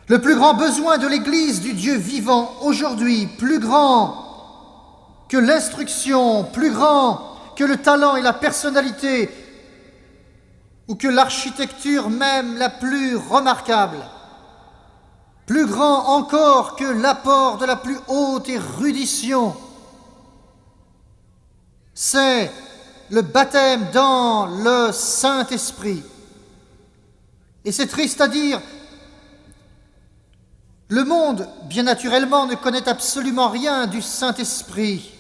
Le plus grand besoin de l'Église du Dieu vivant aujourd'hui, plus grand que l'instruction, plus grand que le talent et la personnalité, ou que l'architecture même la plus remarquable, plus grand encore que l'apport de la plus haute érudition, c'est le baptême dans le Saint-Esprit. Et c'est triste à dire, le monde, bien naturellement, ne connaît absolument rien du Saint-Esprit.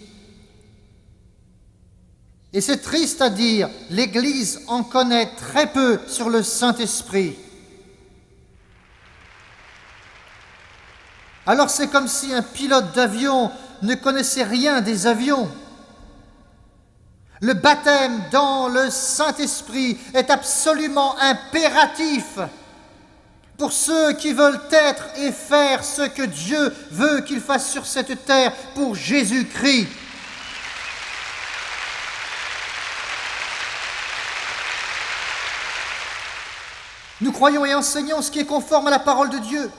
Et c'est triste à dire, l'Église en connaît très peu sur le Saint-Esprit. Alors c'est comme si un pilote d'avion ne connaissait rien des avions. Le baptême dans le Saint-Esprit est absolument impératif pour ceux qui veulent être et faire ce que Dieu veut qu'ils fassent sur cette terre pour Jésus-Christ. Nous croyons et enseignons ce qui est conforme à la parole de Dieu.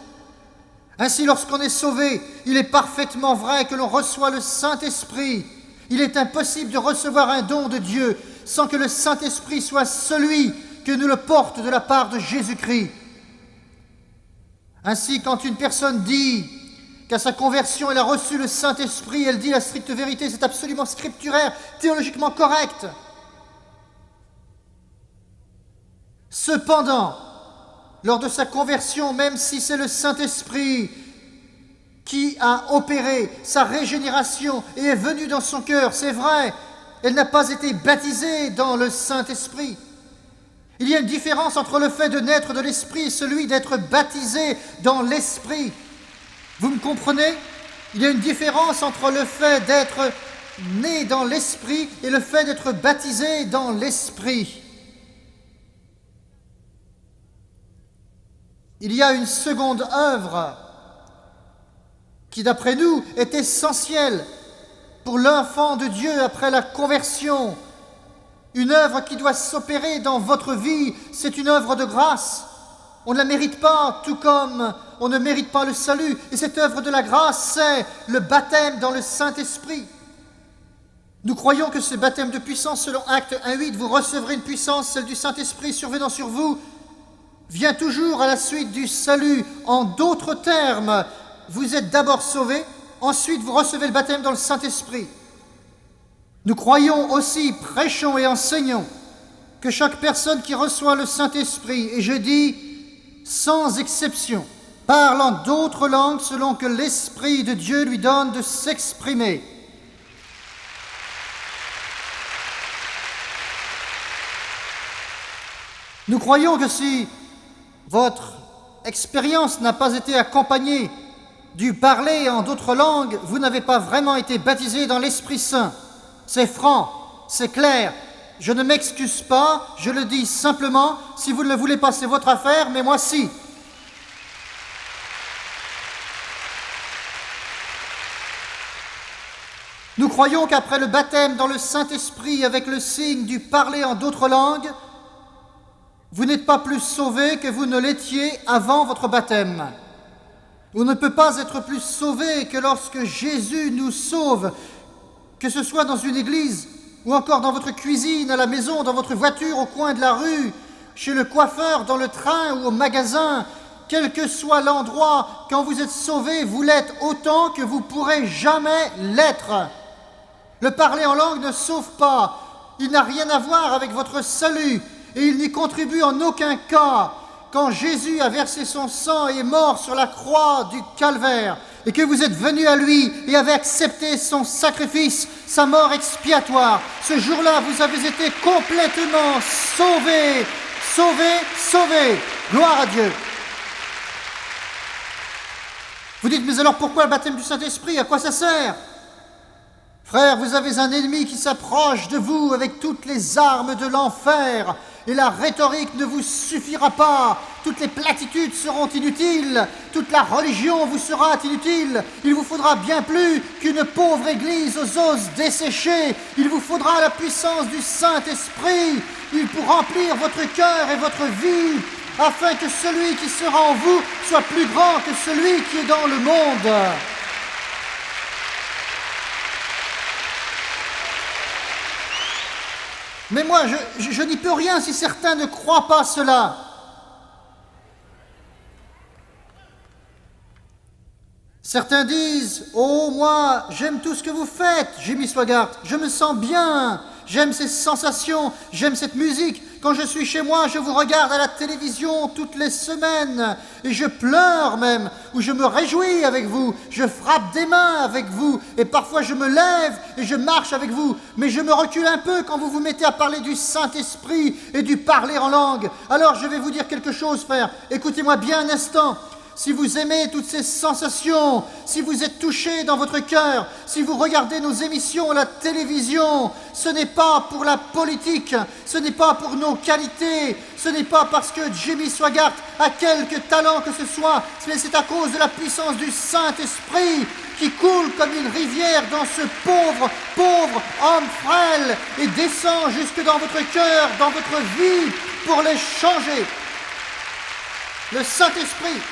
Ainsi, lorsqu'on est sauvé, il est parfaitement vrai que l'on reçoit le Saint-Esprit. Il est impossible de recevoir un don de Dieu sans que le Saint-Esprit soit celui que nous le porte de la part de Jésus-Christ. Ainsi, quand une personne dit qu'à sa conversion, elle a reçu le Saint-Esprit, elle dit la stricte vérité, c'est absolument scripturaire, théologiquement correct. Cependant, lors de sa conversion, même si c'est le Saint-Esprit qui a opéré sa régénération et est venu dans son cœur, c'est vrai, elle n'a pas été baptisée dans le Saint-Esprit. Il y a une différence entre le fait de naître de l'Esprit et celui d'être baptisé dans l'Esprit. Vous me comprenez? Il y a une différence entre le fait d'être né dans l'Esprit et le fait d'être baptisé dans l'Esprit. Il y a une seconde œuvre qui, d'après nous, est essentielle pour l'enfant de Dieu après la conversion. Une œuvre qui doit s'opérer dans votre vie, c'est une œuvre de grâce. On ne la mérite pas, tout comme on ne mérite pas le salut. Et cette œuvre de la grâce, c'est le baptême dans le Saint-Esprit. Nous croyons que ce baptême de puissance, selon Actes 1:8, vous recevrez une puissance, celle du Saint-Esprit survenant sur vous, vient toujours à la suite du salut. En d'autres termes, vous êtes d'abord sauvés, ensuite vous recevez le baptême dans le Saint-Esprit. Nous croyons aussi, prêchons et enseignons que chaque personne qui reçoit le Saint-Esprit, et je dis sans exception, parle en d'autres langues selon que l'Esprit de Dieu lui donne de s'exprimer. Nous croyons que si votre expérience n'a pas été accompagnée du parler en d'autres langues, vous n'avez pas vraiment été baptisé dans l'Esprit Saint. C'est franc, c'est clair. Je ne m'excuse pas, je le dis simplement. Si vous ne le voulez pas, c'est votre affaire, mais moi si. Nous croyons qu'après le baptême dans le Saint-Esprit avec le signe du parler en d'autres langues, vous n'êtes pas plus sauvé que vous ne l'étiez avant votre baptême. On ne peut pas être plus sauvé que lorsque Jésus nous sauve, que ce soit dans une église ou encore dans votre cuisine, à la maison, dans votre voiture, au coin de la rue, chez le coiffeur, dans le train ou au magasin, quel que soit l'endroit, quand vous êtes sauvé, vous l'êtes autant que vous pourrez jamais l'être. Le parler en langue ne sauve pas, il n'a rien à voir avec votre salut et il n'y contribue en aucun cas. Quand Jésus a versé son sang et est mort sur la croix du calvaire, et que vous êtes venus à lui et avez accepté son sacrifice, sa mort expiatoire, ce jour-là, vous avez été complètement sauvés, sauvés, sauvés. Gloire à Dieu. Vous dites, mais alors pourquoi le baptême du Saint-Esprit? À quoi ça sert? Frères, vous avez un ennemi qui s'approche de vous avec toutes les armes de l'enfer. Et la rhétorique ne vous suffira pas. Toutes les platitudes seront inutiles. Toute la religion vous sera inutile. Il vous faudra bien plus qu'une pauvre église aux os desséchés. Il vous faudra la puissance du Saint-Esprit. Il pour remplir votre cœur et votre vie. afin que celui qui sera en vous soit plus grand que celui qui est dans le monde. Mais moi, je n'y peux rien si certains ne croient pas cela. Certains disent « Oh, moi, j'aime tout ce que vous faites, Jimmy Swaggart, je me sens bien, j'aime ces sensations, j'aime cette musique. Quand je suis chez moi, je vous regarde à la télévision toutes les semaines, et je pleure même, ou je me réjouis avec vous, je frappe des mains avec vous, et parfois je me lève et je marche avec vous, mais je me recule un peu quand vous vous mettez à parler du Saint-Esprit et du parler en langue. Alors je vais vous dire quelque chose, frère, écoutez-moi bien un instant. Si vous aimez toutes ces sensations, si vous êtes touché dans votre cœur, si vous regardez nos émissions à la télévision, ce n'est pas pour la politique, ce n'est pas pour nos qualités, ce n'est pas parce que Jimmy Swaggart a quelque talent que ce soit, mais c'est à cause de la puissance du Saint-Esprit qui coule comme une rivière dans ce pauvre homme frêle et descend jusque dans votre cœur, dans votre vie, pour les changer. Le Saint-Esprit